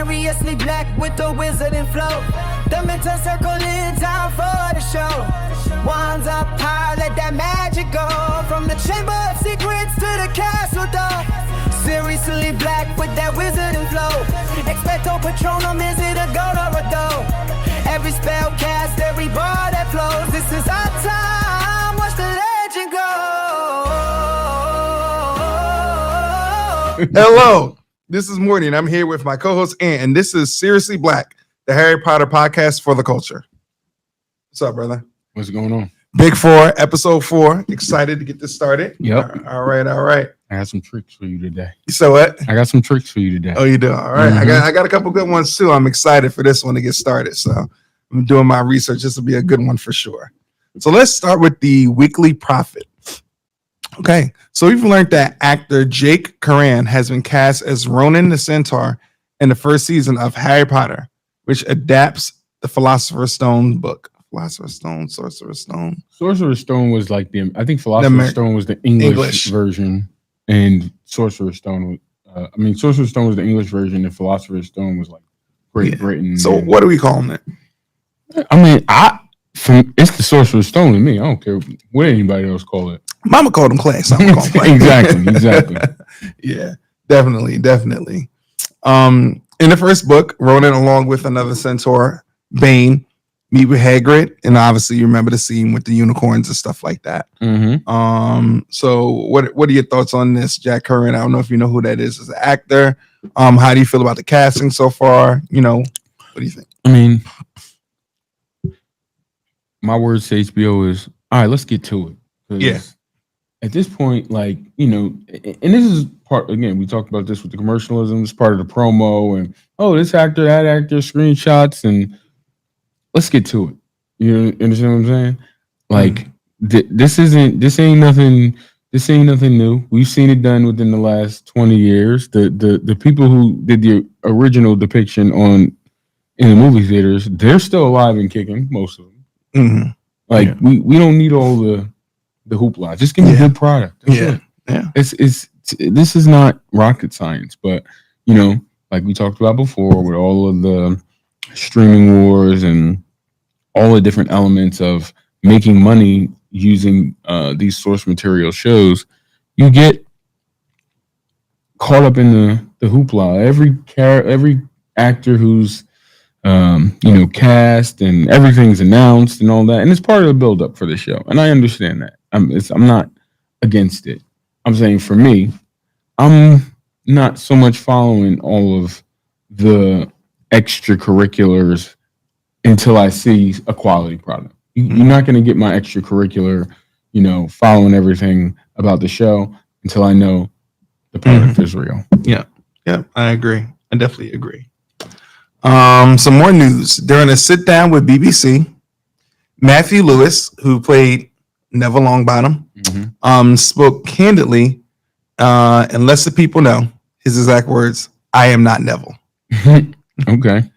Seriously black with the wizard and flow. The mental circle in time for the show. Wands up high, let that magic go. From the chamber of secrets to the castle door. Seriously black with that wizard and flow. Expecto Patronum, is it a goat or a doe? Every spell cast, every bar that flows. This is our time, watch the legend go. Hello, this is Morty, and I'm here with my co-host Ant, and this is Seriously Black, the Harry Potter podcast for the culture. What's up, brother? What's going on? Big 4, episode 4. Excited to get this started. Yep. All right. I got some tricks for you today. So what? I got some tricks for you today. Oh, you do? All right. I got a couple good ones too. I'm excited for this one to get started. So I'm doing my research. This will be a good one for sure. So let's start with the weekly prophet. Okay. So we've learned that actor Jake Curran has been cast as Ronan the Centaur in the first season of Harry Potter, which adapts the Philosopher's Stone book. Sorcerer's Stone Was like I think Philosopher's Stone was the English version, and Sorcerer's Stone was, Sorcerer's Stone was the English version, and Philosopher's Stone was like Great Britain. So what are we calling it? It's the Sorcerer's Stone to me. I don't care what anybody else call it. Mama called him class. I'm calling class. Exactly. Yeah, definitely. In the first book, Ronan, along with another centaur, Bane, meet with Hagrid, and obviously you remember the scene with the unicorns and stuff like that. Mm-hmm. So what are your thoughts on this, Jack Curran? I don't know if you know who that is as an actor. How do you feel about the casting so far? What do you think? My words to HBO is, all right, let's get to it. Yeah. At this point, and this is part, again, we talked about this with the commercialism, it's part of the promo, and this actor, that actor, screenshots, and let's get to it. You understand what I'm saying? Like, this ain't nothing new. We've seen it done within the last 20 years. The people who did the original depiction in the movie theaters, they're still alive and kicking, most of them. Mm-hmm. We don't need all the hoopla. Just give me a good product. That's it. This is not rocket science, but like we talked about before, with all of the streaming wars and all the different elements of making money using these source material shows, you get caught up in the hoopla. Every actor who's cast and everything's announced and all that, and it's part of the build up for the show, and I understand that. I'm not against it. I'm saying for me, I'm not so much following all of the extracurriculars until I see a quality product. You're not going to get my extracurricular, following everything about the show until I know the product is real. Yeah, I agree. I definitely agree. Some more news. During a sit down with BBC, Matthew Lewis, who played Neville Longbottom, spoke candidly, and lets the people know his exact words: "I am not Neville." Okay.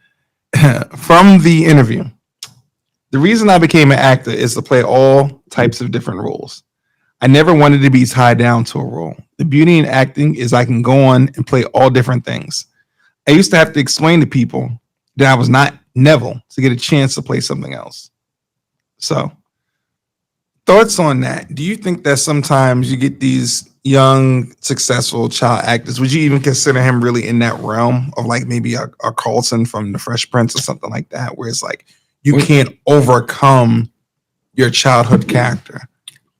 From the interview, the reason I became an actor is to play all types of different roles. I never wanted to be tied down to a role. The beauty in acting is I can go on and play all different things. I used to have to explain to people that I was not Neville to get a chance to play something else. So, thoughts on that? Do you think that sometimes you get these young, successful child actors? Would you even consider him really in that realm of like maybe a Carlton from The Fresh Prince or something like that, where it's like you can't overcome your childhood character?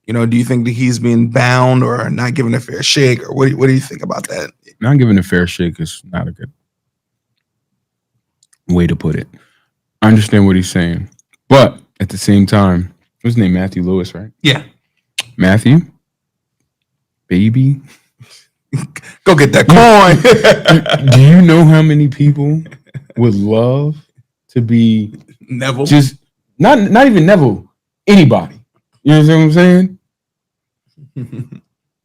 Do you think that he's being bound or not given a fair shake, or what do you think about that? Not giving a fair shake is not a good way to put it. I understand what he's saying, but at the same time, what's his name? Matthew Lewis, right? Yeah. Matthew, baby, go get that coin. Do you know how many people would love to be Neville? Just not even Neville. Anybody. You know what I'm saying?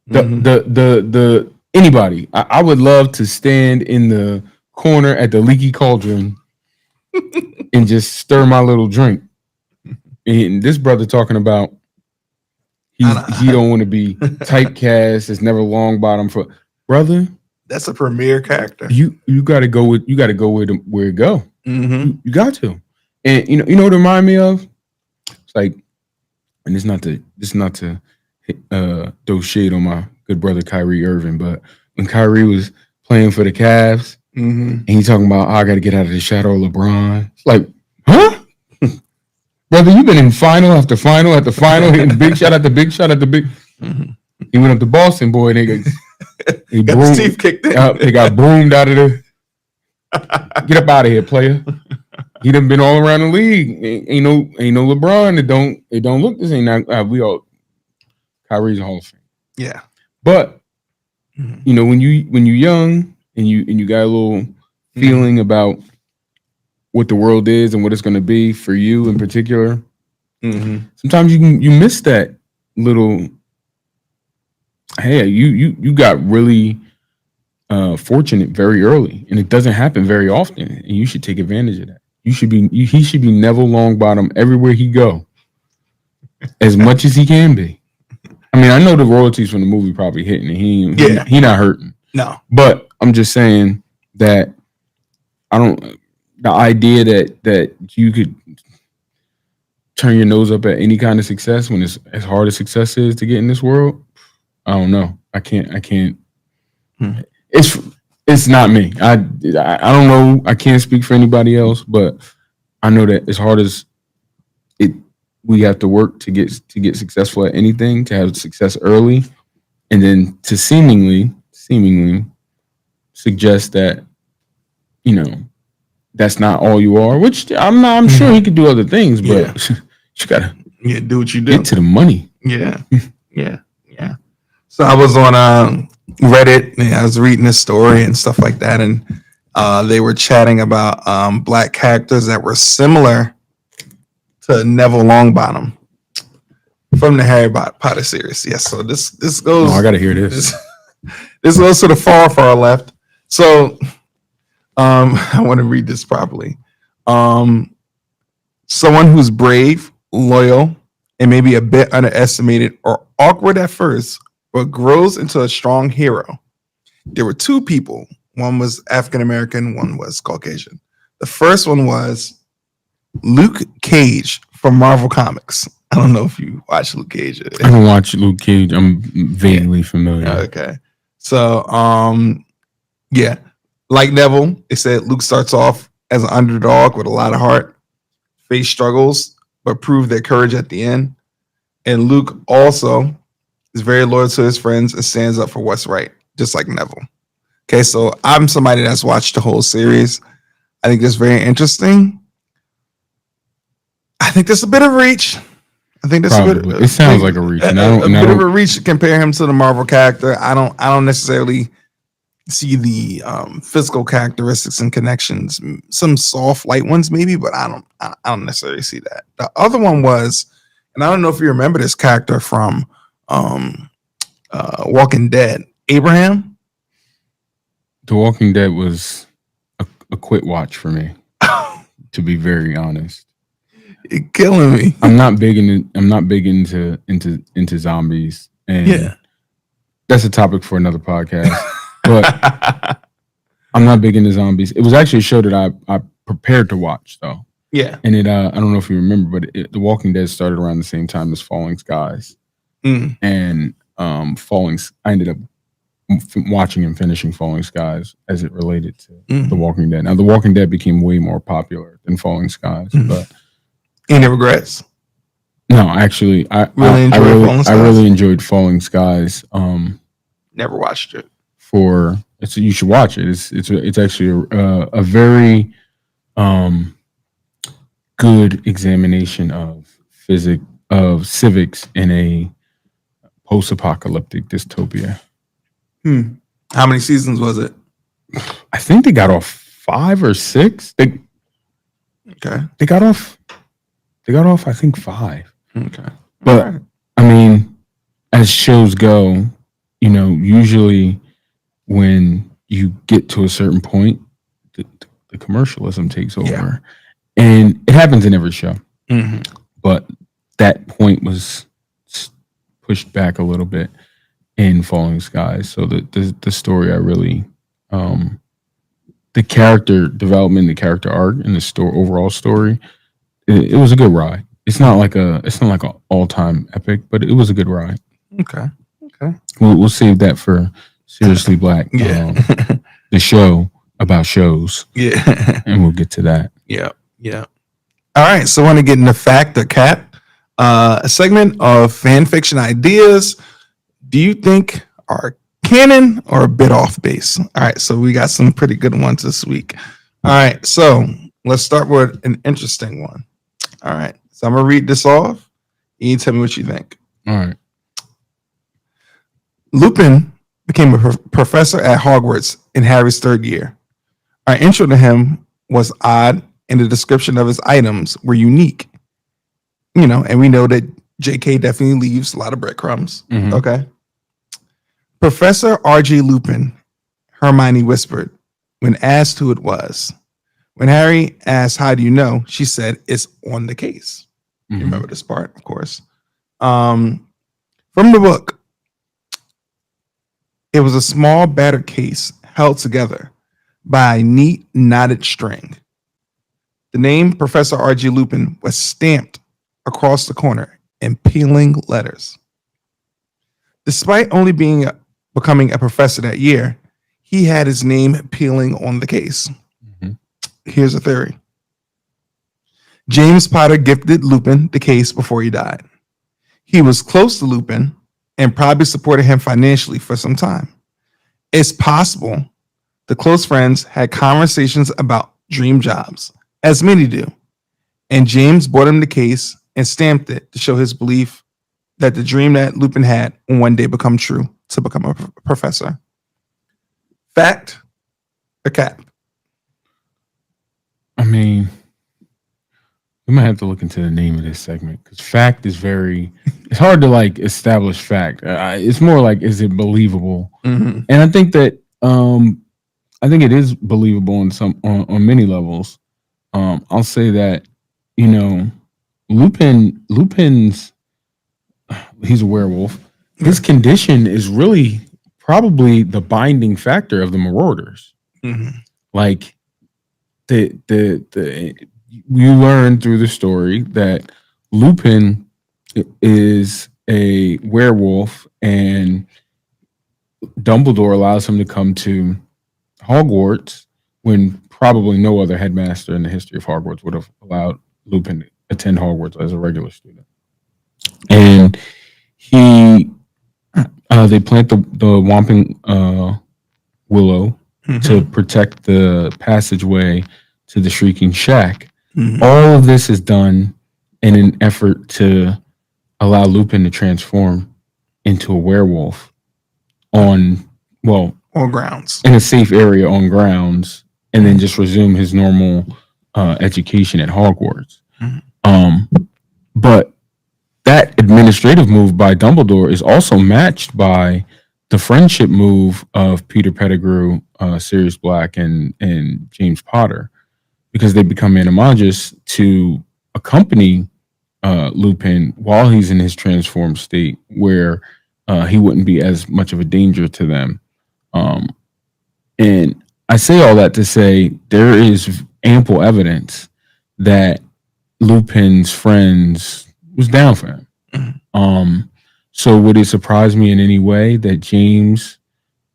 The anybody. I would love to stand in the corner at the leaky cauldron and just stir my little drink. And this brother talking about he don't want to be typecast as Never Longbottom for brother. That's a premier character. You got to go with where it go. Mm-hmm. You got to, and you know what it remind me of? It's like, and it's not to throw shade on my good brother Kyrie Irving, but when Kyrie was playing for the Cavs, and he talking about, I got to get out of the shadow of LeBron. It's like, huh? Brother, you've been in final after final after final, hitting big shot after big shot after big. He went up to Boston, boy. And he got his teeth kicked in. They got broomed out of there. Get up out of here, player. He done been all around the league. Ain't no LeBron. It don't look the same. Now we all Kyrie's a Hall of Fame. Yeah, but you know when you young and you got a little feeling about what the world is and what it's going to be for you in particular. Sometimes you miss that little. Hey, you got really fortunate very early, and it doesn't happen very often. And you should take advantage of that. He should be Neville Longbottom everywhere he go, as much as he can be. I mean, I know the royalties from the movie probably hitting, and he not hurting. No, but I'm just saying that the idea that you could turn your nose up at any kind of success when it's as hard as success is to get in this world, I don't know. I can't. It's not me. I don't know. I can't speak for anybody else, but I know that as hard as we have to work to get successful at anything, to have success early, and then to seemingly suggest that, you know, that's not all you are, which I'm sure he could do other things, but you gotta do what you do. Get to the money. Yeah. So I was on Reddit and I was reading this story and stuff like that, and they were chatting about black characters that were similar to Neville Longbottom from the Harry Potter series. Yes, so this goes. Oh, I gotta hear this. This goes to the far left. So I want to read this properly. Someone who's brave, loyal, and maybe a bit underestimated or awkward at first, but grows into a strong hero. There were two people. One was African American, one was Caucasian. The first one was Luke Cage from Marvel Comics. I don't know if you watch Luke Cage. I don't watch Luke Cage. I'm vaguely familiar. Okay. So, like Neville, it said Luke starts off as an underdog with a lot of heart, face struggles, but prove their courage at the end. And Luke also is very loyal to his friends and stands up for what's right, just like Neville. Okay, so I'm somebody that's watched the whole series. I think that's very interesting. I think that's a bit of a reach. I think that's Probably. It sounds like a reach. A bit of a reach to compare him to the Marvel character. I don't necessarily see the physical characteristics and connections. Some soft, light ones maybe, but I don't necessarily see that. The other one was, and I don't know if you remember this character from Walking Dead, Abraham. The Walking Dead was a quit watch for me, to be very honest. You're killing me. I'm not big into zombies, and that's a topic for another podcast. But I'm not big into zombies. It was actually a show that I prepared to watch though. Yeah, and it I don't know if you remember, but The Walking Dead started around the same time as Falling Skies, and I ended up watching and finishing Falling Skies as it related to The Walking Dead. Now, The Walking Dead became way more popular than Falling Skies, but any regrets? No, actually, I really enjoyed Falling Skies. Never watched it. You should watch it. It's actually a very good examination of civics in a post-apocalyptic dystopia. How many seasons was it? I think they got off 5 or 6. They got off. I think 5. Okay, but I mean, as shows go, you know, usually when you get to a certain point, the commercialism takes over, and it happens in every show. But that point was pushed back a little bit in Falling Skies, so the story I really the character development, the character arc, and the overall story. It was a good ride. It's not like an all time epic, but it was a good ride. Okay. We'll save that for Seriously Black. Yeah. The show about shows. Yeah. And we'll get to that. Yeah. All right. So I want to get into Fact or Cap, a segment of fan fiction ideas. Do you think are canon or a bit off base? All right. So we got some pretty good ones this week. All right. So let's start with an interesting one. All right. So I'm going to read this off. You tell me what you think. All right. Lupin became a professor at Hogwarts in Harry's third year. Our intro to him was odd, and the description of his items were unique. And we know that J.K. definitely leaves a lot of breadcrumbs. Mm-hmm. Okay. Professor R.J. Lupin, Hermione whispered when asked who it was. When Harry asked, "How do you know?" she said, "It's on the case." Mm-hmm. You remember this part, of course. From the book, it was a small battered case held together by a neat knotted string. The name Professor R.J. Lupin was stamped across the corner in peeling letters. Despite only becoming a professor that year, he had his name peeling on the case. Mm-hmm. Here's a theory. James Potter gifted Lupin the case before he died. He was close to Lupin and probably supported him financially for some time. It's possible the close friends had conversations about dream jobs, as many do, and James bought him the case and stamped it to show his belief that the dream that Lupin had will one day become true, to become a professor. Fact or cap? I mean, we might have to look into the name of this segment because fact is it's hard to establish fact. It's more like, is it believable? Mm-hmm. And I think that it is believable on many levels. I'll say that, Lupin's he's a werewolf. His condition is really probably the binding factor of the Marauders. Mm-hmm. Like you learn through the story that Lupin is a werewolf, and Dumbledore allows him to come to Hogwarts when probably no other headmaster in the history of Hogwarts would have allowed Lupin to attend Hogwarts as a regular student. And they plant the Whomping Willow Mm-hmm. to protect the passageway to the Shrieking Shack. Mm-hmm. All of this is done in an effort to allow Lupin to transform into a werewolf on grounds, in a safe area on grounds, and then just resume his normal education at Hogwarts. Mm-hmm. But that administrative move by Dumbledore is also matched by the friendship move of Peter Pettigrew, Sirius Black, and James Potter, because they become animagus to accompany Lupin while he's in his transformed state, where he wouldn't be as much of a danger to them. And I say all that to say there is ample evidence that Lupin's friends was down for him. Mm-hmm. So would it surprise me in any way that James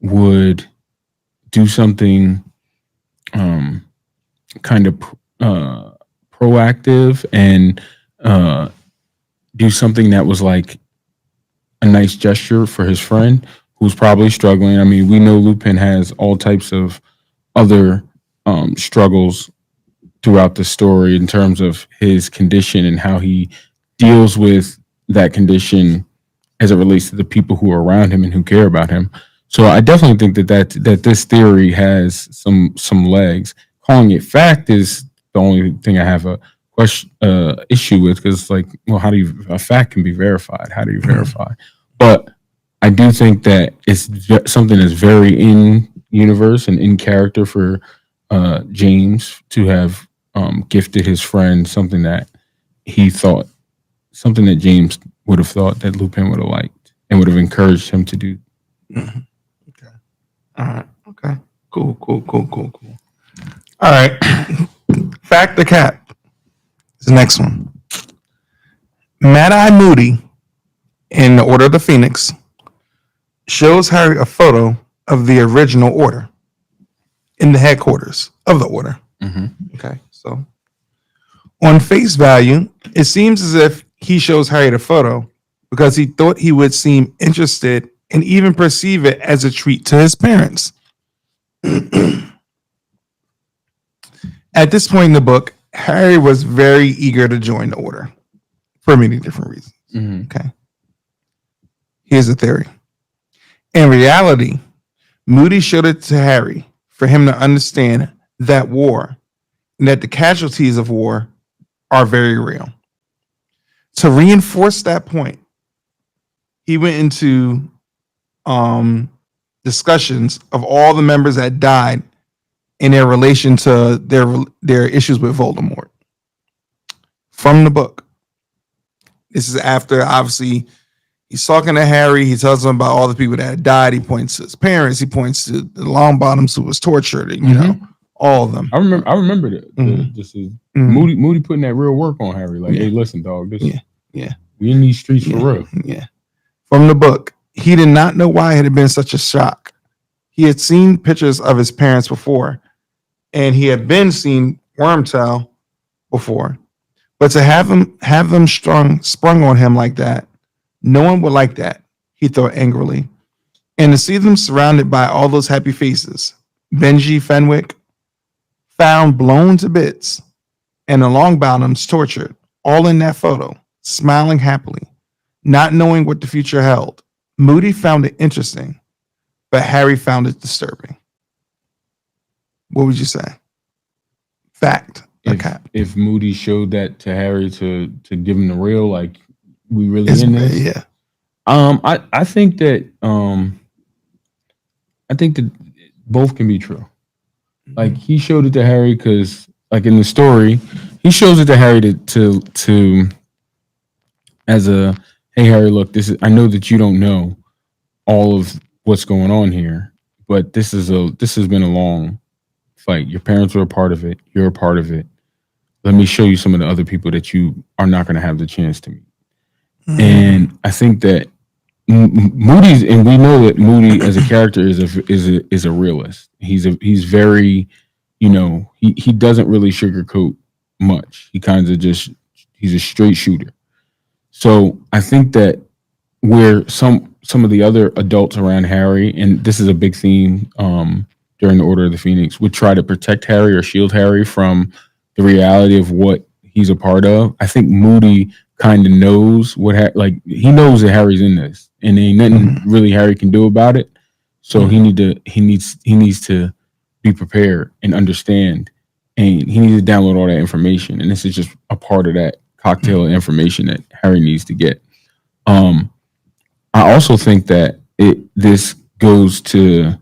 would do something kind of proactive and do something that was like a nice gesture for his friend who's probably struggling? I mean, we know Lupin has all types of other struggles throughout the story in terms of his condition and how he deals with that condition as it relates to the people who are around him and who care about him. So I definitely think that this theory has some legs. Calling it fact is the only thing I have a question issue with, because it's like, well, how do you, a fact can be verified? How do you verify? But I do think that it's something that's very in universe and in character for James to have gifted his friend something that James would have thought that Lupin would have liked and would have encouraged him to do. Mm-hmm. Okay. All right. Okay. Cool. All right. Fact or cap? Is the next one. Mad Eye Moody in the Order of the Phoenix shows Harry a photo of the original Order in the headquarters of the Order. Okay, so on face value, it seems as if he shows Harry the photo because he thought he would seem interested and even perceive it as a treat to his parents. At this point in the book, Harry was very eager to join the Order for many different reasons. Okay. Here's the theory. In reality, Moody showed it to Harry for him to understand that war and that the casualties of war are very real. To reinforce that point, he went into discussions of all the members that died in their relation to their issues with Voldemort from the book. This is after, obviously, he's talking to Harry. He tells him about all the people that had died. He points to his parents. He points to the Longbottoms who was tortured. And, you know, all of them. I remember that. This is Moody putting that real work on Harry. Like, hey, listen, dog. This, we in these streets for real. Yeah. From the book, he did not know why it had been such a shock. He had seen pictures of his parents before, and he had been seen Wormtail before. But to have them sprung on him like that, no one would like that, he thought angrily. And to see them surrounded by all those happy faces, Benji Fenwick found blown to bits, and the Longbottoms tortured, all in that photo, smiling happily, not knowing what the future held. Moody found it interesting, but Harry found it disturbing. What would you say? Fact. If Moody showed that to Harry to give him the real, like, we really in this. Yeah. I think that both can be true. Like, he showed it to Harry because, like, in the story, he shows it to Harry to as a, hey, Harry, look, I know that you don't know all of what's going on here, but this has been a long fight. Your parents were a part of it. You're a part of it. Let me show you some of the other people that you are not going to have the chance to meet. And I think that Moody's, and we know that Moody as a character is a realist. He's very, he doesn't really sugarcoat much. He kind of he's a straight shooter. So I think that where some of the other adults around Harry, and this is a big theme during the Order of the Phoenix, would try to protect Harry or shield Harry from the reality of what he's a part of. I think Moody kind of knows he knows that Harry's in this, and there ain't nothing really Harry can do about it. So he needs to be prepared and understand, and he needs to download all that information. And this is just a part of that cocktail of information that Harry needs to get. I also think that this goes to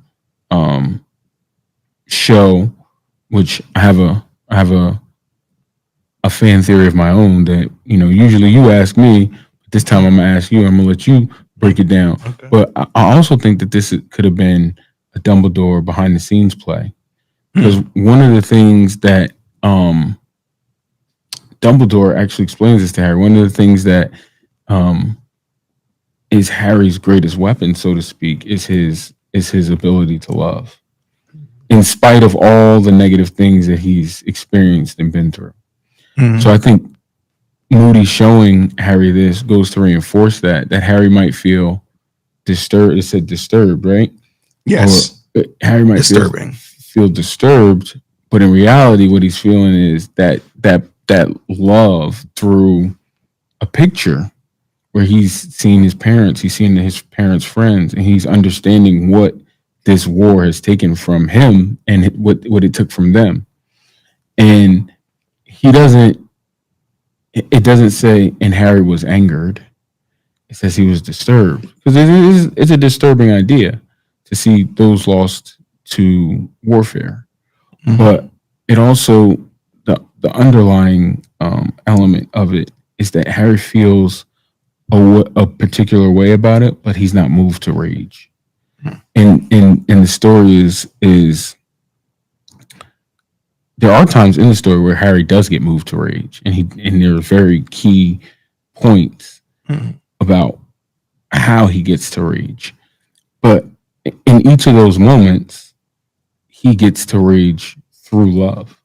show, which I have a fan theory of my own that, usually you ask me, but this time I'm gonna ask you. I'm gonna let you break it down. Okay. But I also think that this could have been a Dumbledore behind the scenes play, because one of the things that Dumbledore actually explains this to Harry. One of the things that is Harry's greatest weapon, so to speak, is his ability to love, in spite of all the negative things that he's experienced and been through. So I think Moody showing Harry this goes to reinforce that Harry might feel disturbed. It said disturbed, right? Yes. Or Harry might feel disturbed, but in reality, what he's feeling is that love through a picture where he's seeing his parents, he's seeing his parents' friends, and he's understanding what this war has taken from him and what it took from them. And it doesn't say, and Harry was angered. It says he was disturbed, because it's a disturbing idea to see those lost to warfare. But it also, the underlying element of it is that Harry feels a particular way about it, but he's not moved to rage. And the story is there are times in the story where Harry does get moved to rage, and there's very key points about how he gets to rage. But in each of those moments, he gets to rage through love.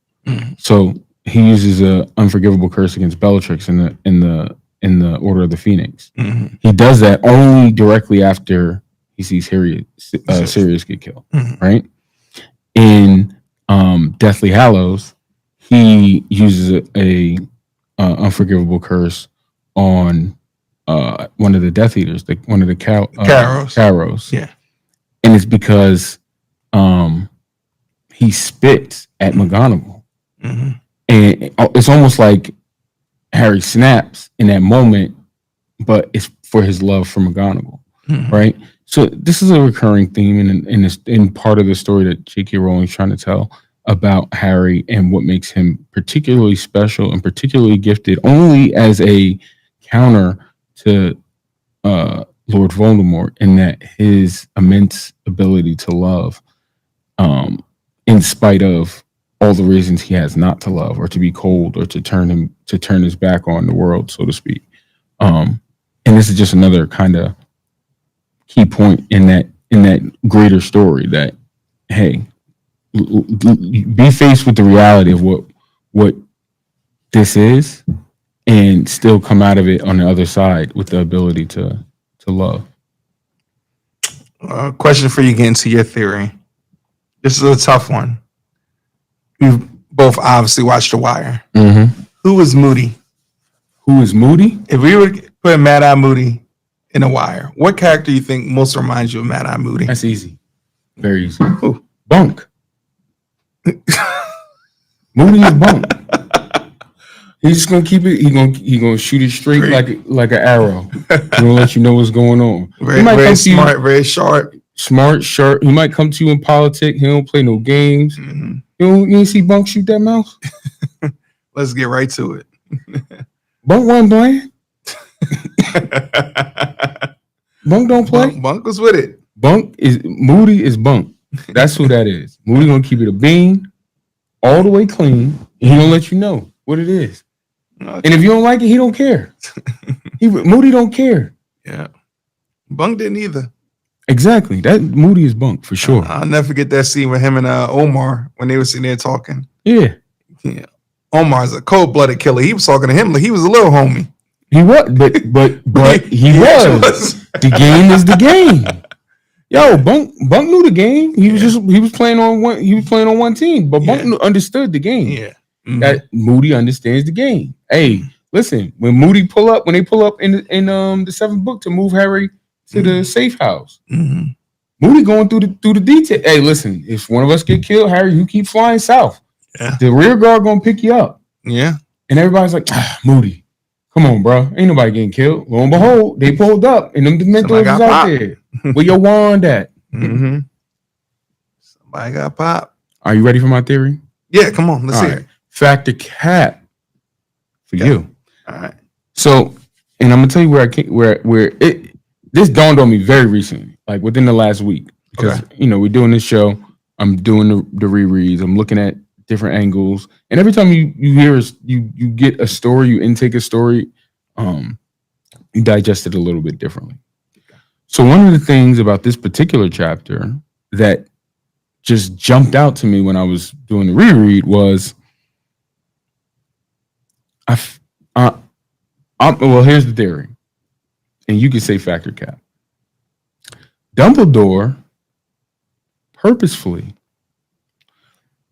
So he uses a unforgivable curse against Bellatrix in the Order of the Phoenix. He does that only directly after he sees Sirius get killed, right? In Deathly Hallows, he uses a unforgivable curse on one of the Death Eaters, one of the Carrows. Yeah, and it's because he spits at McGonagall, and it's almost like Harry snaps in that moment, but it's for his love for McGonagall, right? So this is a recurring theme in part of the story that J.K. Rowling is trying to tell about Harry and what makes him particularly special and particularly gifted only as a counter to Lord Voldemort, in that his immense ability to love, in spite of all the reasons he has not to love or to be cold or to turn his back on the world, so to speak. And this is just another kind of key point in that greater story that, hey, be faced with the reality of what this is and still come out of it on the other side with the ability to love. Question for you, getting to your theory. This is a tough one. We've both obviously watched The Wire. Who is Moody? Who is Moody? If we were to put Mad-Eye Moody in The Wire, what character do you think most reminds you of Mad-Eye Moody? That's easy. Very easy. Who? Bunk. Moody is Bunk. He's just gonna keep it. He gonna shoot it straight like an arrow. He's gonna let you know what's going on. Very smart, very sharp. Smart, sharp. He might come to you in politics. He don't play no games. You ain't see Bunk shoot that mouse? Let's get right to it. Bunk wasn't playing. Bunk don't play. Bunk was with it. Moody is Bunk. That's who that is. Moody gonna keep it a bean, all the way clean. And he gonna let you know what it is. Okay. And if you don't like it, he don't care. Moody don't care. Yeah. Bunk didn't either. Exactly. That Moody is Bunk for sure. I'll never forget that scene with him and Omar when they were sitting there talking. Yeah. Omar's a cold-blooded killer. He was talking to him like he was a little homie. He was, but he was. The game is the game. Yo, Bunk knew the game. He was playing on one team, but Bunk understood the game. Yeah. That Moody understands the game. Hey, listen, when they pull up in the seventh book to move Harry to the safe house, Moody going through the detail. Hey, listen, if one of us get killed, Harry, you keep flying south. Yeah. The rear guard gonna pick you up. Yeah. And everybody's like, Moody, come on, bro. Ain't nobody getting killed. Lo and behold, they pulled up and them Dementors was out there. Where your wand at? Somebody got popped. Are you ready for my theory? Yeah, come on. Let's hear it. Factor cap for you. All right. So, and I'm gonna tell you where this dawned on me very recently, like within the last week, because we're doing this show. I'm doing the rereads. I'm looking at different angles, and every time you hear you get a story, you intake a story, you digest it a little bit differently. So one of the things about this particular chapter that just jumped out to me when I was doing the reread was, well, here's the theory, and you can say factor cap. Dumbledore purposefully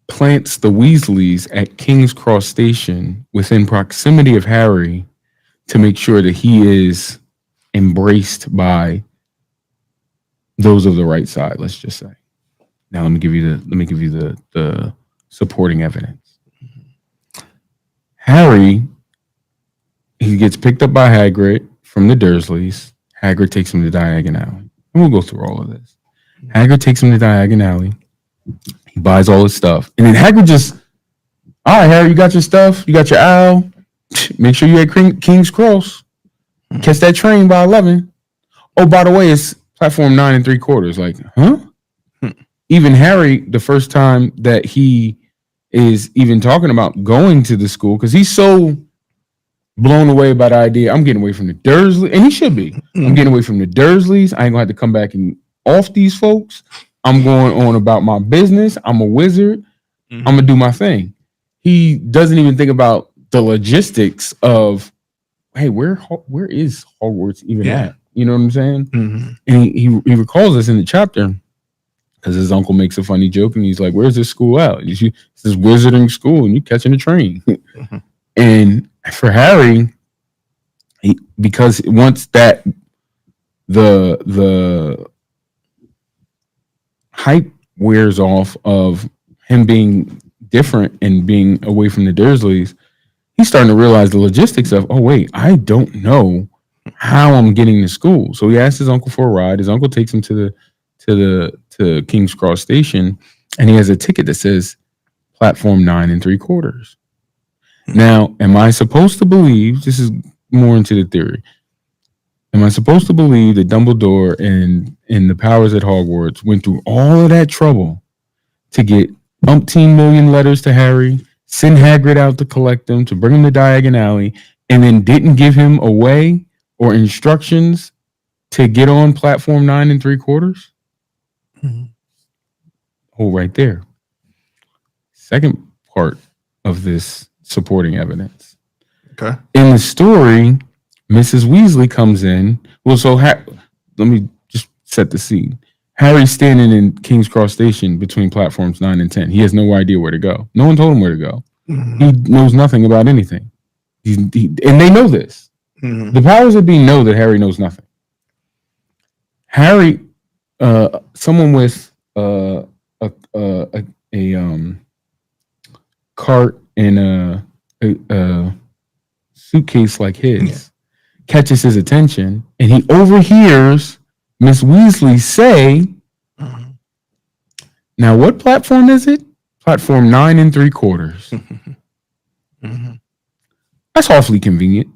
plants the Weasleys at King's Cross Station within proximity of Harry to make sure that he is embraced by those of the right side, let's just say. Now let me give you the supporting evidence. Harry, he gets picked up by Hagrid from the Dursleys. Hagrid takes him to Diagon Alley. And we'll go through all of this. Hagrid takes him to Diagon Alley. He buys all his stuff. And then Hagrid just, all right, Harry, you got your stuff. You got your owl. Make sure you're at King's Cross. Catch that train by 11. Oh, by the way, it's platform 9 3/4. Like, huh? Even Harry, the first time that he is even talking about going to the school because he's so blown away by the idea. I'm getting away from the Dursley, and he should be. I'm getting away from the Dursleys. I ain't gonna have to come back and off these folks. I'm going on about my business. I'm a wizard. I'm gonna do my thing. He doesn't even think about the logistics of, hey, where is Hogwarts even at? You know what I'm saying? And he recalls this in the chapter because his uncle makes a funny joke and he's like, "Where's this school at?" It's this wizarding school, and you catching a train. And for Harry, because once that the hype wears off of him being different and being away from the Dursleys, he's starting to realize the logistics of, oh wait, I don't know how I'm getting to school. So he asks his uncle for a ride. His uncle takes him to King's Cross Station, and he has a ticket that says platform 9 3/4. Now, am I supposed to believe, this is more into the theory, am I supposed to believe that Dumbledore and the powers at Hogwarts went through all of that trouble to get umpteen million letters to Harry, send Hagrid out to collect them, to bring him to Diagon Alley, and then didn't give him a way or instructions to get on platform 9 3/4? Oh, right there. Second part of this supporting evidence. Okay. In the story, Mrs. Weasley comes in. Well, so let me just set the scene. Harry's standing in King's Cross Station between platforms 9 and 10. He has no idea where to go. No one told him where to go. He knows nothing about anything. And they know this. The powers that be know that Harry knows nothing. Harry, someone with a cart and a suitcase like his catches his attention, and he overhears Miss Weasley say, "Now, what platform is it? Platform 9 3/4." That's awfully convenient.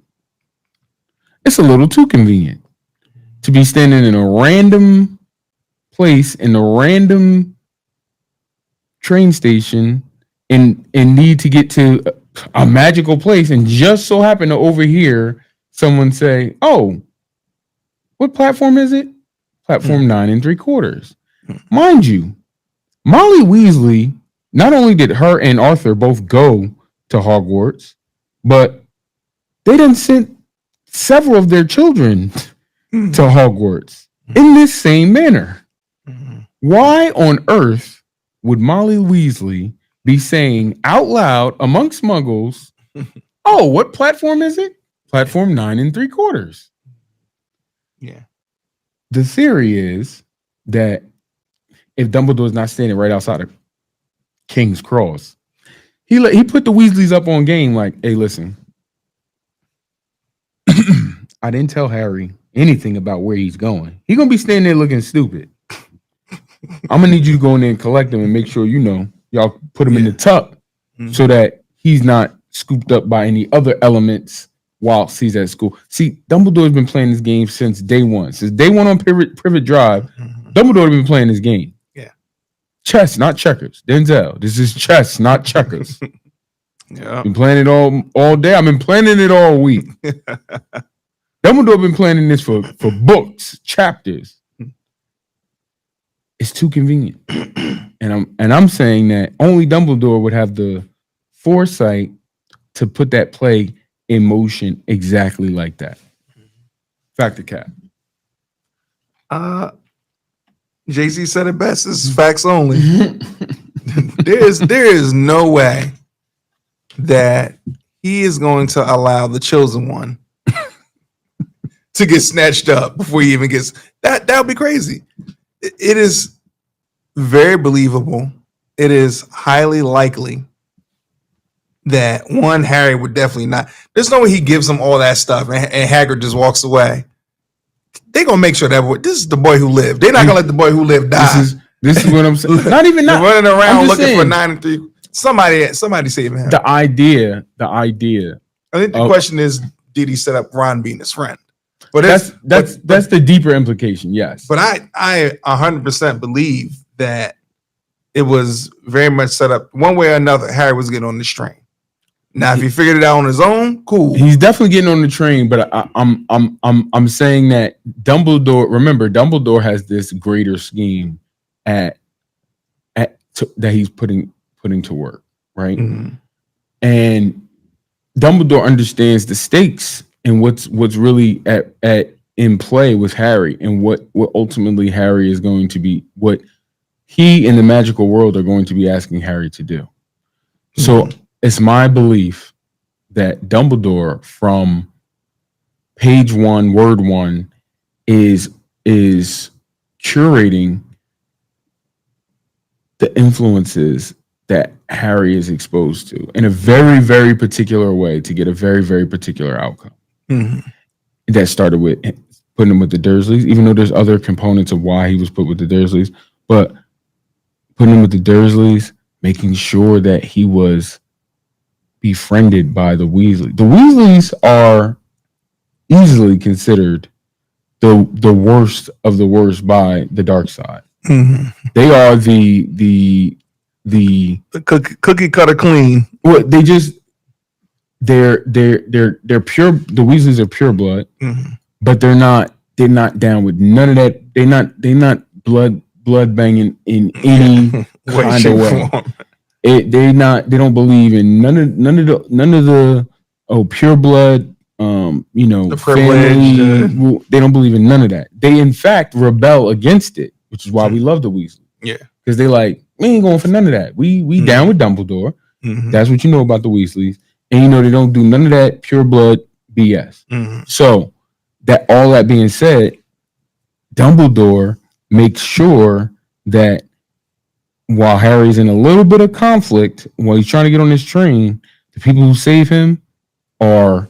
It's a little too convenient to be standing in a random place in a random train station and need to get to a magical place, and just so happen to overhear someone say, "Oh, what platform is it? Platform 9 3/4." Mind you, Molly Weasley, not only did her and Arthur both go to Hogwarts, but they done sent several of their children to Hogwarts in this same manner. Why on earth would Molly Weasley be saying out loud amongst muggles, "Oh, what platform is it? Platform 9 3/4." Yeah. The theory is that if Dumbledore's not standing right outside of King's Cross, he put the Weasleys up on game like, "Hey, listen, I didn't tell Harry anything about where he's going. He's gonna be standing there looking stupid. I'm gonna need you to go in there and collect him and make sure y'all put him in the tuck so that he's not scooped up by any other elements whilst he's at school." See, Dumbledore's been playing this game since day one. Since day one on Privet Drive, Dumbledore's been playing this game. Yeah. Chess, not checkers. Denzel, this is chess, not checkers. Yeah. Been playing it all day. I've been planning it all week. Dumbledore been planning this for books, chapters. It's too convenient. And I'm saying that only Dumbledore would have the foresight to put that play in motion exactly like that. Factor cap. Jay-Z said it best. This is facts only. there is no way that he is going to allow the chosen one to get snatched up before he even gets that. That would be crazy. It is very believable. It is highly likely that Harry would definitely not. There's no way he gives him all that stuff and Hagrid just walks away. They're gonna make sure that this is the boy who lived. They're not gonna let the boy who lived die. This is what I'm saying. Not even that. Running around looking for 9 3. Somebody saving him. The idea. I think the question is, did he set up Ron being his friend? But that's the deeper implication. Yes. But I 100% believe that it was very much set up one way or another. Harry was getting on this train. Now, if he figured it out on his own, cool. He's definitely getting on the train, but I'm saying that Dumbledore. Remember, Dumbledore has this greater scheme that he's putting to work, right? Mm-hmm. And Dumbledore understands the stakes and what's really at in play with Harry, and what ultimately Harry is going to be, what he in the magical world are going to be asking Harry to do. Mm-hmm. So it's my belief that Dumbledore, from page 1, word 1, is curating the influences that Harry is exposed to in a very, very particular way to get a very, very particular outcome. Mm-hmm. That started with putting him with the Dursleys, even though there's other components of why he was put with the Dursleys, but putting him with the Dursleys, making sure that he was befriended by the Weasleys. The Weasleys are easily considered the worst of the worst by the dark side. Mm-hmm. They are the cookie cutter clean. Well, they're pure. The Weasleys are pure blood, mm-hmm. but they're not down with none of that. They're not blood banging in any kind of way. They don't believe in none of the pure blood. The family. They don't believe in none of that. They in fact rebel against it, which is why we love the Weasleys. Yeah, because they like, we ain't going for none of that. We mm-hmm. down with Dumbledore. Mm-hmm. That's what you know about the Weasleys, and they don't do none of that pure blood BS. Mm-hmm. So that, all that being said, Dumbledore makes sure that while Harry's in a little bit of conflict, while he's trying to get on this train, the people who save him are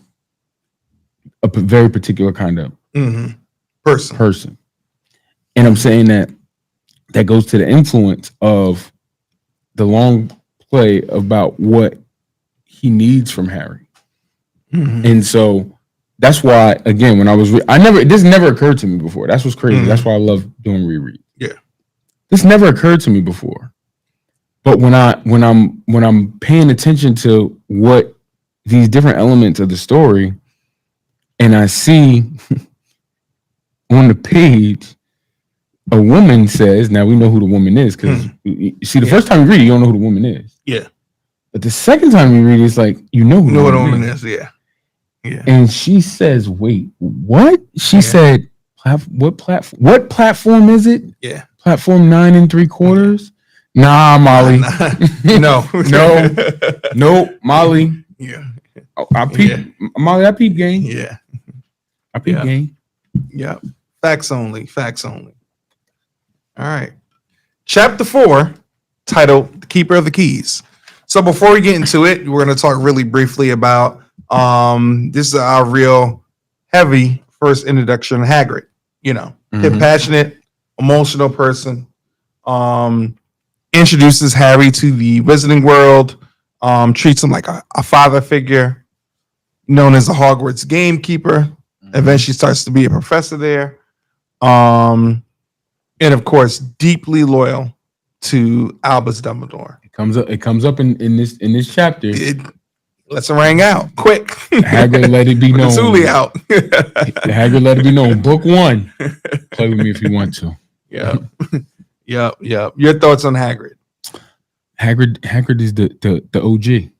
a very particular kind of mm-hmm. person. And I'm saying that goes to the influence of the long play about what he needs from Harry. Mm-hmm. And so that's why, again, when I was, this never occurred to me before. That's what's crazy. Mm-hmm. That's why I love doing reread. Yeah. This never occurred to me before. But when I'm paying attention to what these different elements of the story, and I see on the page, a woman says, now we know who the woman is, because you see, the first time you read it, you don't know who the woman is. Yeah. But the second time you read it, it's like, you know who the woman is. Yeah. Yeah. And she says, wait, what? She said, what platform is it? Yeah. Platform 9 3/4? Nah, Molly. No, Molly. Yeah. I peep, Molly, I peep game. Yeah. I peep game. Yeah. Facts only. All right. Chapter 4, titled The Keeper of the Keys. So before we get into it, we're going to talk really briefly about this is our real heavy first introduction to Hagrid. Compassionate, emotional person. Introduces Harry to the Wizarding world, treats him like a father figure, known as the Hogwarts gamekeeper. Mm-hmm. Eventually starts to be a professor there. And of course, deeply loyal to Albus Dumbledore. It comes up in this chapter. Let's ring out quick. Hagrid let it be known. Zuli out. Hagrid let it be known. Book 1. Play with me if you want to. Yeah. Yep. Your thoughts on Hagrid? Hagrid is the OG,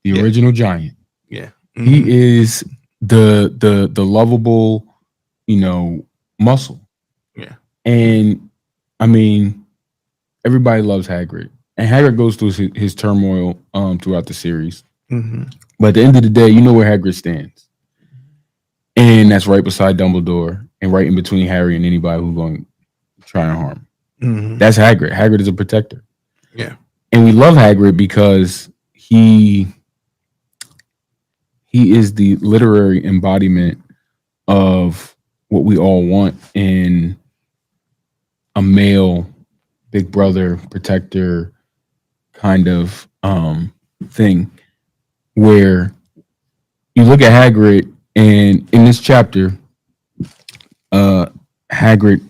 the original giant. Yeah. Mm-hmm. He is the lovable, muscle. Yeah. And I mean, everybody loves Hagrid. And Hagrid goes through his turmoil throughout the series. Mm-hmm. But at the end of the day, you know where Hagrid stands. And that's right beside Dumbledore and right in between Harry and anybody who's going to try and harm him. Mm-hmm. That's Hagrid. Hagrid is a protector. Yeah. And we love Hagrid because he is the literary embodiment of what we all want in a male big brother protector kind of thing, where you look at Hagrid, and in this chapter, Hagrid,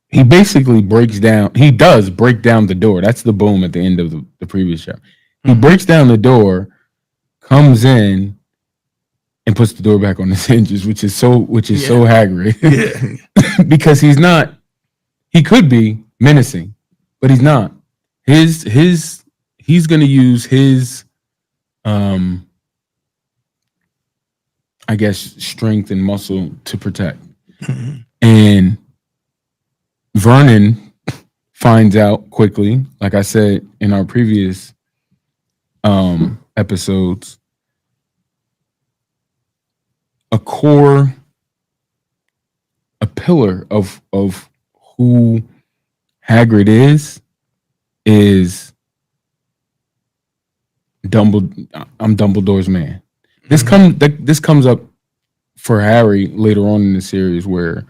he basically breaks down. He does break down the door. That's the boom at the end of the previous show. He breaks down the door, comes in, and puts the door back on its hinges, which is so Hagrid. Yeah. Because he's not. He could be menacing, but he's not. He's going to use his I guess strength and muscle to protect. And Vernon finds out quickly, like I said in our previous episodes, a pillar of who Hagrid is I'm Dumbledore's man. This comes up for Harry later on in the series, where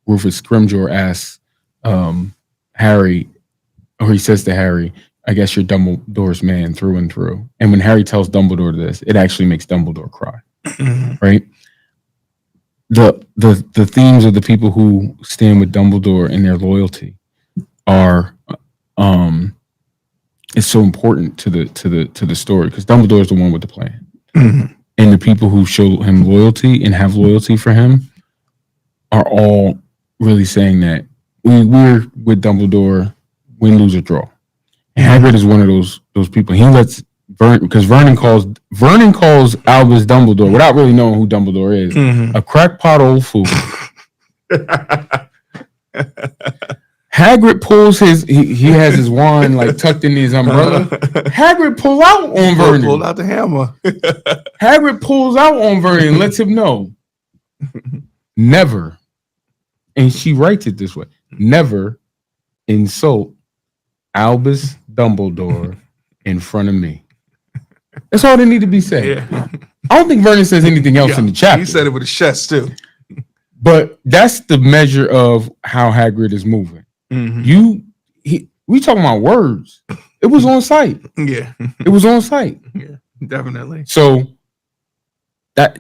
Rufus Scrimgeour asks Harry, or he says to Harry, "I guess you're Dumbledore's man through and through." And when Harry tells Dumbledore this, it actually makes Dumbledore cry. Right? The themes of the people who stand with Dumbledore and their loyalty are it's so important to the story, because Dumbledore is the one with the plan. And the people who show him loyalty and have loyalty for him are all really saying that we're with Dumbledore, win, lose, or draw. And Hagrid is one of those people. He lets because Vernon calls Albus Dumbledore without really knowing who Dumbledore is, a crackpot old fool. Hagrid pulls he has his wand like tucked in his umbrella. Hagrid pulls out on Vernon. Pulled out the hammer. Hagrid pulls out on Vernon and lets him know, never, and she writes it this way, never insult Albus Dumbledore in front of me. That's all they need to be said. Yeah. I don't think Vernon says anything else in the chapter. He said it with his chest too. But that's the measure of how Hagrid is moving. We talking about words. It was on site. Yeah. It was on site. Yeah, definitely. So that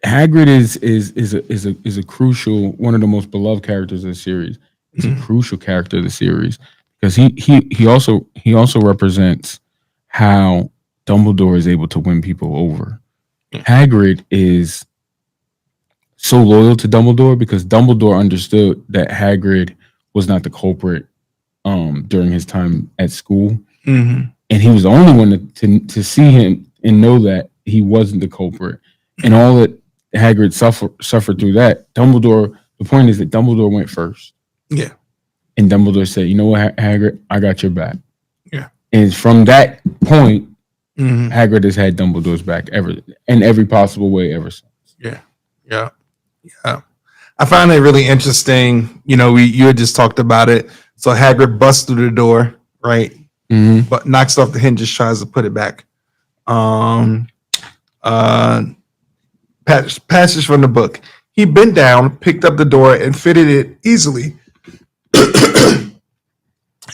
Hagrid is a crucial, one of the most beloved characters of the series. He's a crucial character of the series because he also represents how Dumbledore is able to win people over. Hagrid is so loyal to Dumbledore because Dumbledore understood that Hagrid was not the culprit during his time at school. And he was the only one to see him and know that he wasn't the culprit. And all that Hagrid suffered through that, Dumbledore, the point is that Dumbledore went first. Yeah. And Dumbledore said, you know what, Hagrid, I got your back. Yeah. And from that point, Hagrid has had Dumbledore's back in every possible way ever since. Yeah. Yeah. Yeah. I find it really interesting. You know, you had just talked about it. So Hagrid busts through the door, right? But knocks off the hinges, tries to put it back. Passage from the book. He bent down, picked up the door, and fitted it easily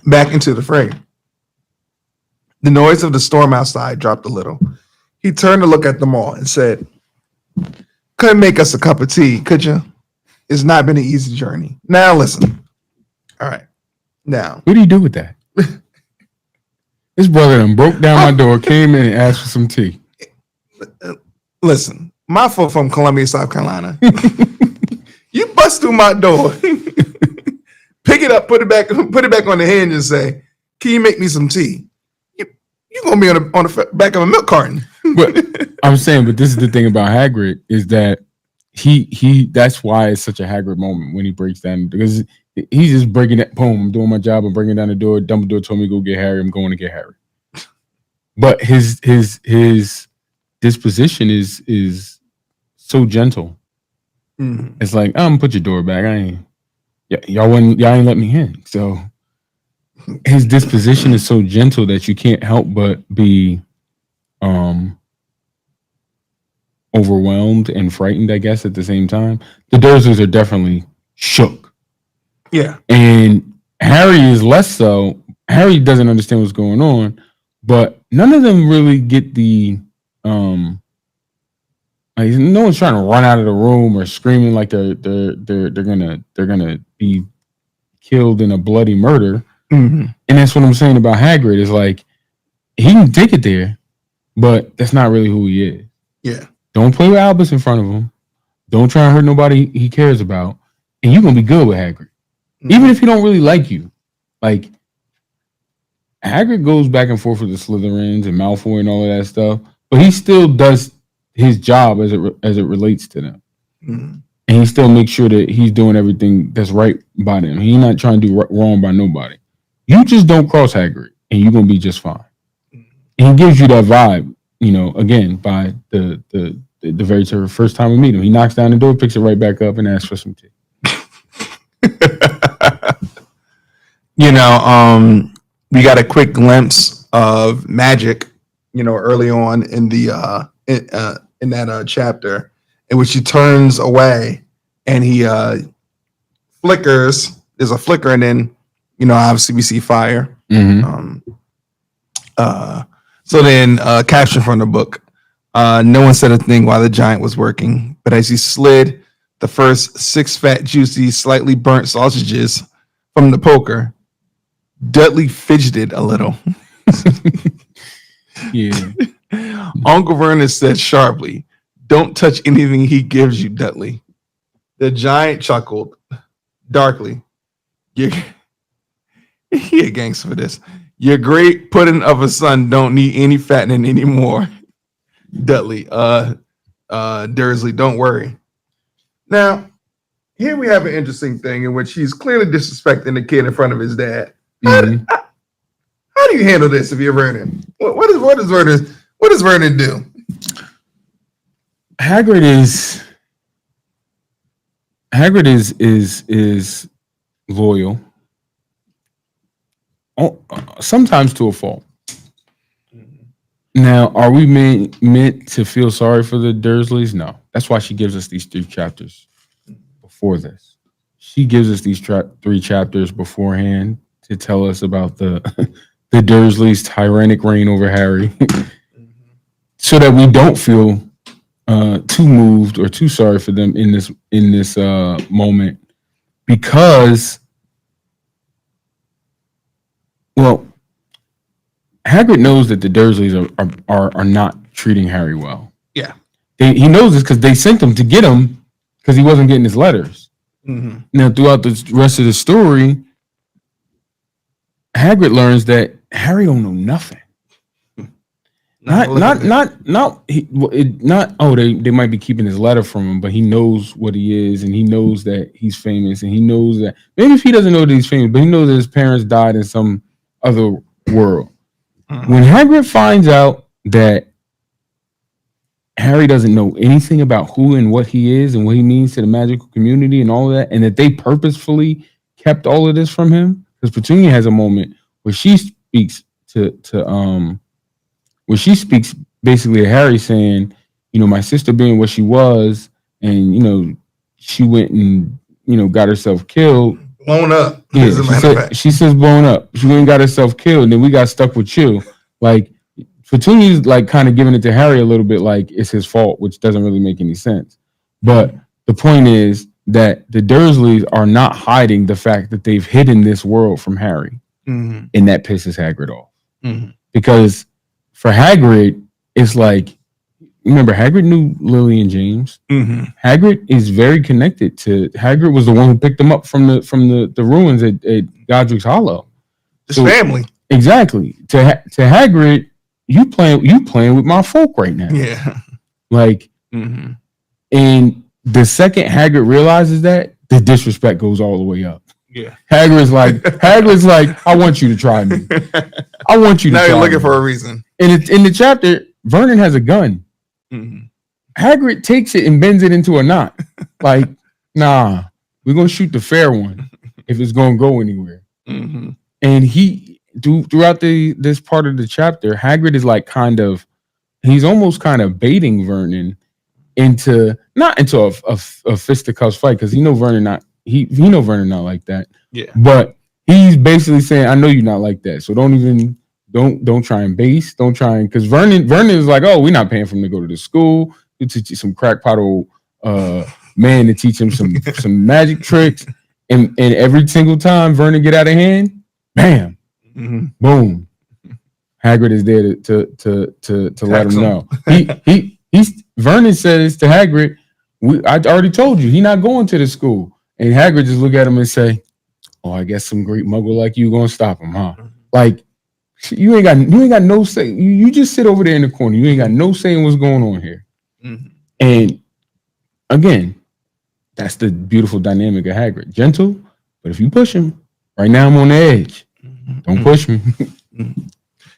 back into the frame. The noise of the storm outside dropped a little. He turned to look at them all and said, "Couldn't make us a cup of tea, could you? It's not been an easy journey. Now listen. All right. Now. What do you do with that? His brother done broke down my door, came in and asked for some tea. Listen, my foot from Columbia, South Carolina. You bust through my door, pick it up, put it back on the hinge and say, can you make me some tea? You're going to be on the back of a milk carton. But I'm saying, but this is the thing about Hagrid is that he that's why it's such a Hagrid moment when he breaks down, because he's just breaking it. Boom, I'm doing my job. I'm breaking down the door. Dumbledore told me to go get Harry. I'm going to get Harry. But his disposition is so gentle. It's like, I'm gonna put your door back. Y'all ain't let me in. So his disposition is so gentle that you can't help but be overwhelmed and frightened, I guess, at the same time. The Dursleys are definitely shook. Yeah. And Harry is less so. Harry doesn't understand what's going on, but none of them really get the no one's trying to run out of the room or screaming like they're gonna be killed in a bloody murder. Mm-hmm. And that's what I'm saying about Hagrid is like, he can take it there, but that's not really who he is. Yeah. Don't play with Albus in front of him. Don't try and hurt nobody he cares about. And you're going to be good with Hagrid. Mm-hmm. Even if he don't really like you. Like, Hagrid goes back and forth with the Slytherins and Malfoy and all of that stuff, but he still does his job as it relates to them. Mm-hmm. And he still makes sure that he's doing everything that's right by them. He's not trying to do wrong by nobody. You just don't cross Hagrid, and you're going to be just fine. And he gives you that vibe, you know, again, by the very first time we meet him. He knocks down the door, picks it right back up, and asks for some tea. You know, we got a quick glimpse of magic, you know, early on in the in that chapter, in which he turns away and he flickers. There's a flicker, and then, you know, obviously we see fire. Mm-hmm. So then, caption from the book: no one said a thing while the giant was working, but as he slid the first 6 fat, juicy, slightly burnt sausages from the poker, Dudley fidgeted a little. Yeah. Uncle Vernon said sharply, "Don't touch anything he gives you, Dudley." The giant chuckled darkly. He a gangster for this. Your great pudding of a son don't need any fattening anymore. Dudley, Dursley, don't worry. Now, here we have an interesting thing in which he's clearly disrespecting the kid in front of his dad. Mm-hmm. How do you handle this if you're Vernon? What does Vernon do? Hagrid is loyal. Sometimes to a fault. Now, are we meant to feel sorry for the Dursleys? No. That's why she gives us these 3 chapters before this. She gives us these 3 chapters beforehand to tell us about the Dursleys' tyrannic reign over Harry, so that we don't feel too moved or too sorry for them in this moment, because, well, Hagrid knows that the Dursleys are not treating Harry well. Yeah. He knows this because they sent him to get him because he wasn't getting his letters. Mm-hmm. Now, throughout the rest of the story, Hagrid learns that Harry don't know nothing. They might be keeping his letter from him, but he knows what he is, and he knows that he's famous, and he knows that, maybe if he doesn't know that he's famous, but he knows that his parents died in some other world. When Hagrid finds out that Harry doesn't know anything about who and what he is and what he means to the magical community and all of that, and that they purposefully kept all of this from him, because Petunia has a moment where she speaks basically to Harry, saying, you know, my sister being what she was, and, you know, she went and, you know, got herself killed. Blown up. Yeah, she says blown up. She went and got herself killed, and then we got stuck with you. Like, Petunia's like kind of giving it to Harry a little bit like it's his fault, which doesn't really make any sense. But the point is that the Dursleys are not hiding the fact that they've hidden this world from Harry. Mm-hmm. And that pisses Hagrid off. Mm-hmm. Because for Hagrid, it's like, remember, Hagrid knew Lily and James. Mm-hmm. Hagrid is very connected to. Hagrid was the one who picked them up from the ruins at Godric's Hollow. His family. Exactly. To Hagrid, you playing with my folk right now. Yeah. Like, mm-hmm. And the second Hagrid realizes that, the disrespect goes all the way up. Yeah. Hagrid's like, I want you to try me. I want you to. Now try you're looking me. for a reason. And in the chapter, Vernon has a gun. Mm-hmm. Hagrid takes it and bends it into a knot. Like, nah, we're gonna shoot the fair one if it's gonna go anywhere. Mm-hmm. And throughout this part of the chapter, Hagrid is like he's almost kind of baiting Vernon not into a fisticuffs fight, because he know Vernon not like that. Yeah. But he's basically saying, I know you're not like that, so don't try and base. Don't try and, because Vernon is like, oh, we're not paying for him to go to the school. You teach you some crackpot old man to teach him some magic tricks. And every single time Vernon get out of hand, bam, boom. Hagrid is there to let him know. He's Vernon says to Hagrid, I already told you, he not going to the school. And Hagrid just look at him and say, "Oh, I guess some great muggle like you gonna stop him, huh?" Like you ain't got no say. You just sit over there in the corner. You ain't got no say in what's going on here. And again, that's the beautiful dynamic of Hagrid. Gentle, but if you push him, right now I'm on the edge. Don't push me.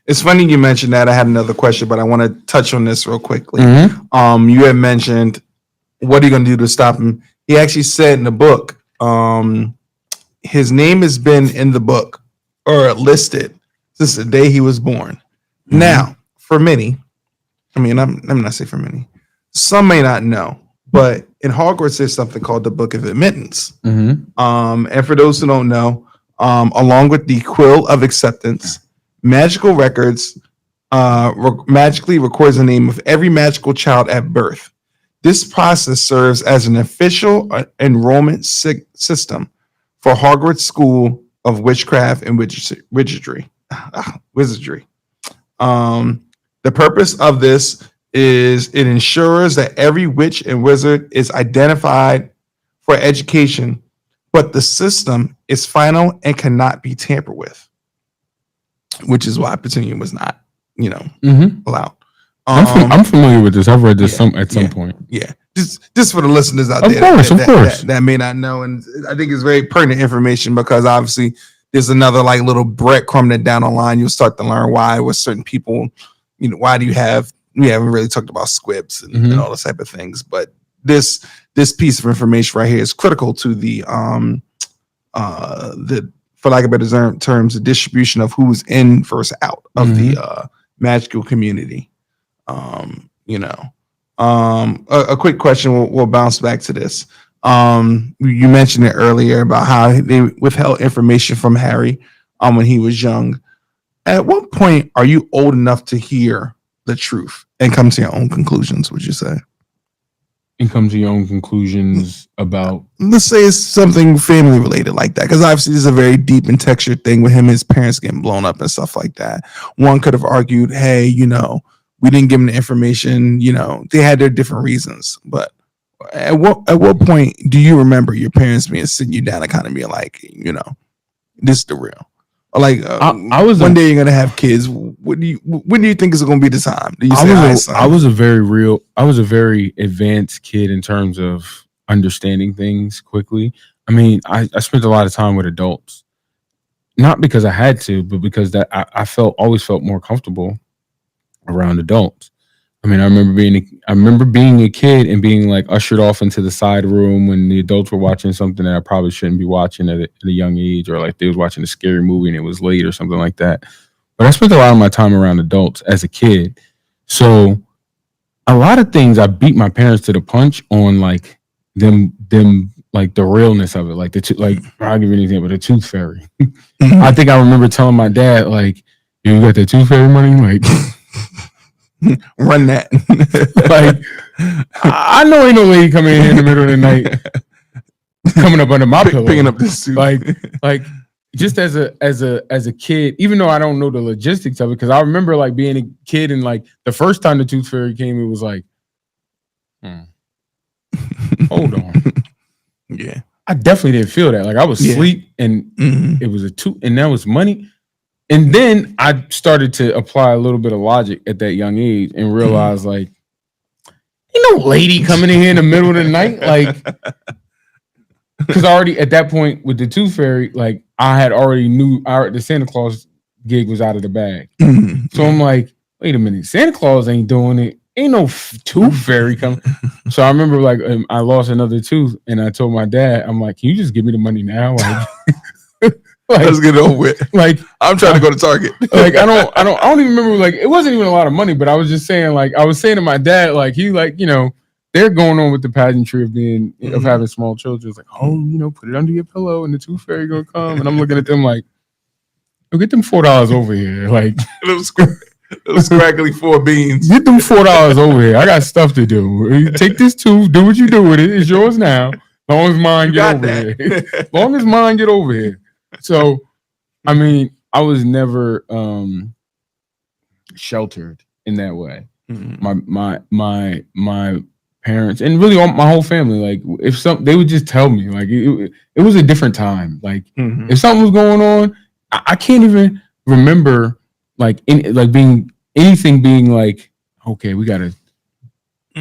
It's funny you mentioned that. I had another question, but I want to touch on this real quickly. You had mentioned, what are you going to do to stop him? He actually said in the book, his name has been in the book or listed since the day he was born. Now, for many, I mean, I'm not saying for many, some may not know, but in Hogwarts, there's something called the Book of Admittance. And for those who don't know, along with the Quill of Acceptance, Magical Records magically records the name of every magical child at birth. This process serves as an official enrollment system for Hogwarts School of Witchcraft and Wizardry. The purpose of this is it ensures that every witch and wizard is identified for education, but the system is final and cannot be tampered with. Which is why Petunia was not, allowed. I'm familiar with this. I've read this at some point. Yeah, just for the listeners out there, of course, that may not know, and I think it's very pertinent information because obviously there's another like little breadcrumb that down the line you'll start to learn why with certain people, why do you have? We haven't really talked about squibs and all those type of things, but this piece of information right here is critical to the for lack of better terms, the distribution of who's in versus out of the magical community. A quick question. We'll bounce back to this. You mentioned it earlier about how they withheld information from Harry when he was young. At what point are you old enough to hear the truth and come to your own conclusions, would you say? And come to your own conclusions about, let's say it's something family related like that, because obviously this is a very deep and textured thing with him and his parents getting blown up and stuff like that. One could have argued, hey, we didn't give them the information, they had their different reasons, but at what point do you remember your parents sitting you down and kind of being like, this is the real? Or like, one day you're gonna have kids. When do you think is going to be the time? Do you say, I was a very advanced kid in terms of understanding things quickly. I mean, I spent a lot of time with adults, not because I had to, but because that I always felt more comfortable around adults. I mean, I remember being a kid and being like ushered off into the side room when the adults were watching something that I probably shouldn't be watching at a young age, or like they was watching a scary movie and it was late or something like that. But I spent a lot of my time around adults as a kid. So a lot of things I beat my parents to the punch on, like them like the realness of it. Like I'll give you an example, the Tooth Fairy. I think I remember telling my dad, like, you got the Tooth Fairy money? Like, run that. Like, I know ain't no lady coming in here in the middle of the night coming up under my pillow picking up this suit. Like just as a kid, even though I don't know the logistics of it, because I remember like being a kid and like the first time the Tooth Fairy came, it was like, hold on. Yeah, I definitely didn't feel that. Like I was asleep and it was a tooth, and that was money. And then I started to apply a little bit of logic at that young age and realize, like, ain't no lady coming in here in the middle of the night. Like, because already at that point with the Tooth Fairy, like, I had already knew the Santa Claus gig was out of the bag. So I'm like, wait a minute, Santa Claus ain't doing it. Ain't no Tooth Fairy coming. So I remember, like, I lost another tooth, and I told my dad, I'm like, can you just give me the money now? Like, let's get it over with. Like, I'm trying to go to Target. Like, I don't even remember. Like, it wasn't even a lot of money, but I was just saying, like, I was saying to my dad, like, he, like, they're going on with the pageantry of of having small children. It's like, oh, put it under your pillow, and the Tooth Fairy gonna come. And I'm looking at them like, oh, get them $4 over here. Like, those scraggly 4 beans. Get them $4 over here. I got stuff to do. Take this tooth, do what you do with it. It's yours now. Long as mine You get got over that. here. Long as mine get over here. So, I mean, I was never sheltered in that way. My parents and really all, my whole family, like if they would just tell me, like it was a different time. Like if something was going on, I can't even remember like being like, okay, we gotta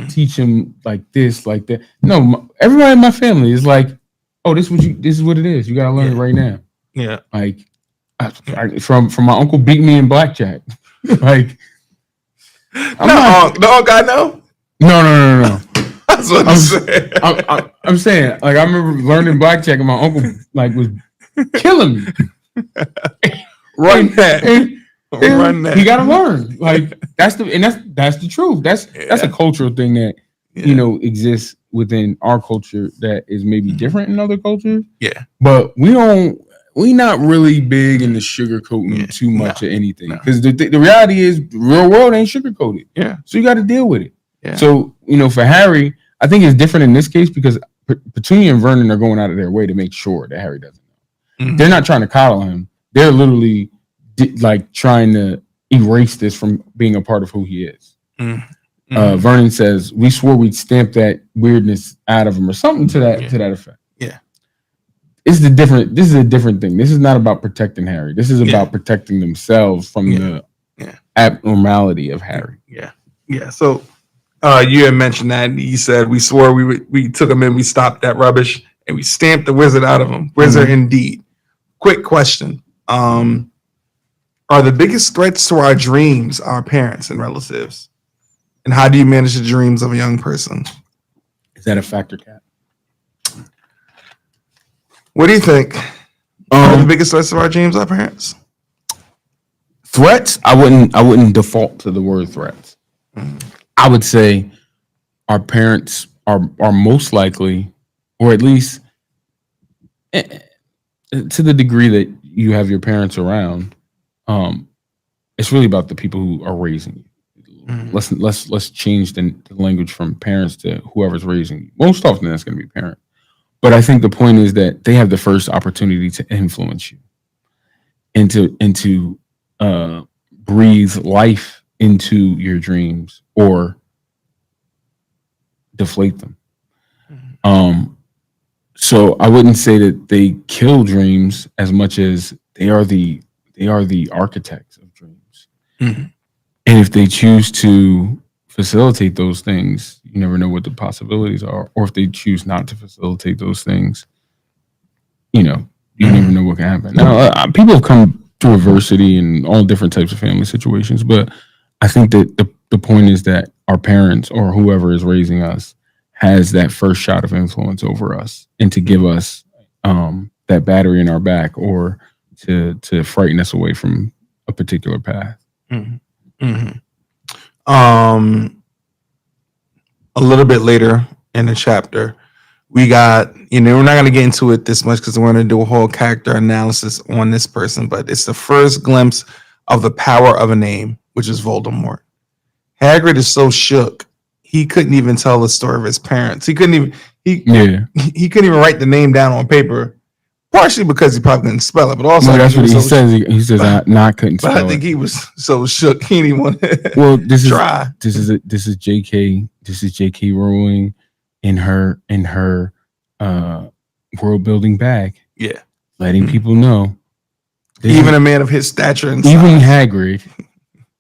teach him like this, like that. No, everybody in my family is like, oh, this is what it is. You gotta learn it right now. Yeah. Like from my uncle beat me in blackjack. Like the guy know? No. That's what I'm saying. I'm saying, like, I remember learning blackjack and my uncle like was killing me. Run that. You gotta learn. Like that's the truth. That's a cultural thing that exists within our culture that is maybe different in other cultures. Yeah. But we not really big in the sugarcoating too much of anything. Because the reality is the real world ain't sugarcoated. Yeah. So you gotta deal with it. Yeah. So, for Harry, I think it's different in this case because Petunia and Vernon are going out of their way to make sure that Harry doesn't know. Mm-hmm. They're not trying to coddle him. They're literally like trying to erase this from being a part of who he is. Mm-hmm. Vernon says, "We swore we'd stamp that weirdness out of him," or something to that effect. Yeah. This is a different thing. This is not about protecting Harry. This is about protecting themselves from the abnormality of Harry. Yeah. Yeah. So you had mentioned that. You said we swore we took him in, we stopped that rubbish, and we stamped the wizard out of him. Wizard indeed. Quick question. Are the biggest threats to our dreams our parents and relatives? And how do you manage the dreams of a young person? Is that a factor, Kat? What do you think? Are the biggest threats to our dreams our parents? Threats? I wouldn't default to the word threats. I would say our parents are most likely, or at least to the degree that you have your parents around, it's really about the people who are raising you. Let's change the language from parents to whoever's raising you. Most often that's going to be parent. But I think the point is that they have the first opportunity to influence you and to breathe life into your dreams or deflate them. So I wouldn't say that they kill dreams as much as they are the architects of dreams. And if they choose to facilitate those things, you never know what the possibilities are. Or if they choose not to facilitate those things, you never know what can happen. Now, people have come through adversity and all different types of family situations, but I think that the point is that our parents or whoever is raising us has that first shot of influence over us and to give us that battery in our back or to frighten us away from a particular path. A little bit later in the chapter, we got, we're not going to get into it this much because we're going to do a whole character analysis on this person, but it's the first glimpse of the power of a name, which is Voldemort. Hagrid is so shook, he couldn't even tell the story of his parents. He couldn't even write the name down on paper, partially because he probably couldn't spell it, but also that's what he says. He says I couldn't spell it. I think he was so shook he didn't want to try. This is J.K. Rowling in her world building bag. Yeah, letting people know. Even a man of his stature and even size. Hagrid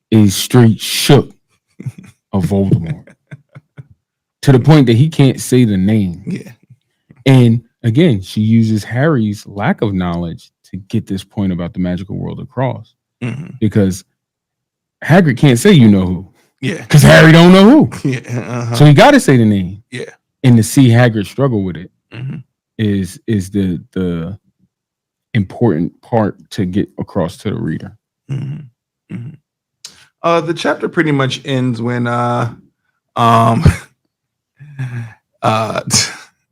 is straight shook of Voldemort to the point that he can't say the name. Yeah, and again, she uses Harry's lack of knowledge to get this point about the magical world across. Because Hagrid can't say who. Yeah. Because Harry don't know who. Yeah. So he got to say the name. Yeah. And to see Hagrid struggle with it is the important part to get across to the reader. The chapter pretty much ends when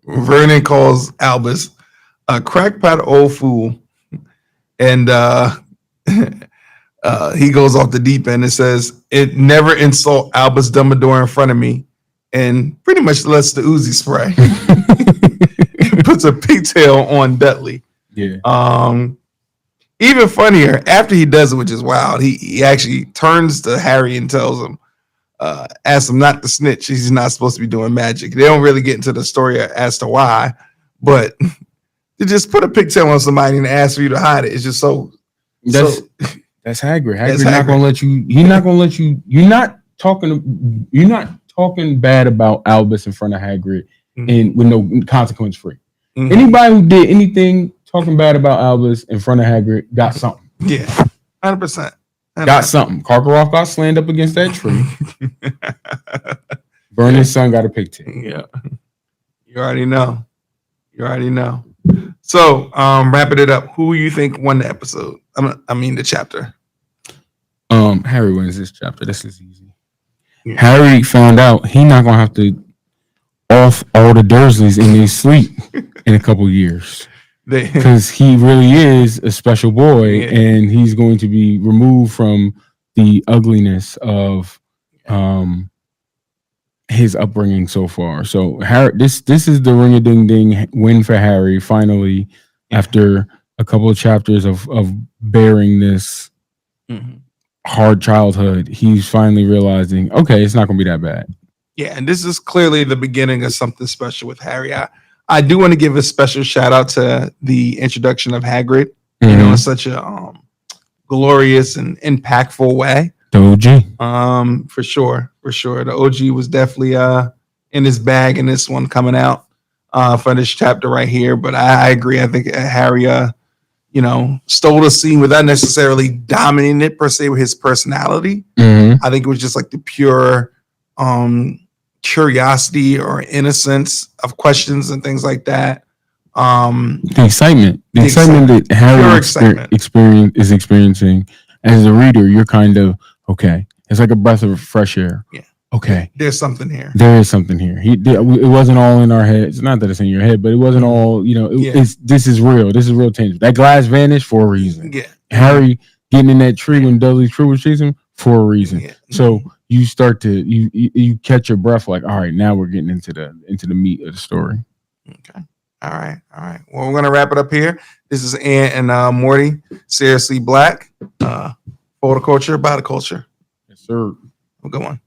Vernon calls Albus a crackpot old fool, and he goes off the deep end and says, "It never insult Albus Dumbledore in front of me," and pretty much lets the Uzi spray. puts a pigtail on Dudley. Yeah. Even funnier, after he does it, which is wild, he actually turns to Harry and tells him, asks him not to snitch. He's not supposed to be doing magic. They don't really get into the story as to why, but to just put a pigtail on somebody and ask for you to hide it is just so. That's Hagrid. Hagrid's Hagrid. not gonna let you. He's not gonna let you. You're not talking bad about Albus in front of Hagrid, and with no consequence free. Anybody who did anything talking bad about Albus in front of Hagrid got something. Yeah, 100%. Got something. Karkaroff got slammed up against that tree. Vernon's son got a pigtail. Yeah, you already know. So, wrapping it up, who you think won the episode? I mean, the chapter. Harry wins this chapter. This is easy. Yeah. Harry found out he not gonna have to off all the Dursleys in their sleep in a couple years, because he really is a special boy, and he's going to be removed from the ugliness of his upbringing so far. So Harry, this is the ring-a-ding-ding win for Harry finally, after a couple of chapters of bearing this hard childhood. He's finally realizing, okay, it's not going to be that bad. Yeah, and this is clearly the beginning of something special with Harry. I do want to give a special shout out to the introduction of Hagrid, you know, in such a glorious and impactful way. The OG. For sure. The OG was definitely in his bag in this one coming out for this chapter right here. But I agree. I think Harry stole the scene without necessarily dominating it per se with his personality. I think it was just like the pure curiosity or innocence of questions and things like that. The excitement that Harry is experiencing as a reader, you're kind of, okay, it's like a breath of fresh air. Yeah. Okay. There's something here. There is something here. It wasn't all in our heads. Not that it's in your head, but it wasn't all, this is real. This is real tangible. That glass vanished for a reason. Yeah. Harry getting in that tree when Dudley's crew was chasing him for a reason. Yeah. So you start to, you catch your breath like, all right, now we're getting into the meat of the story. Okay. All right. Well, we're going to wrap it up here. This is Ann and Morty, Seriously Black, for the culture, by the culture. Yes, sir. Have a good one.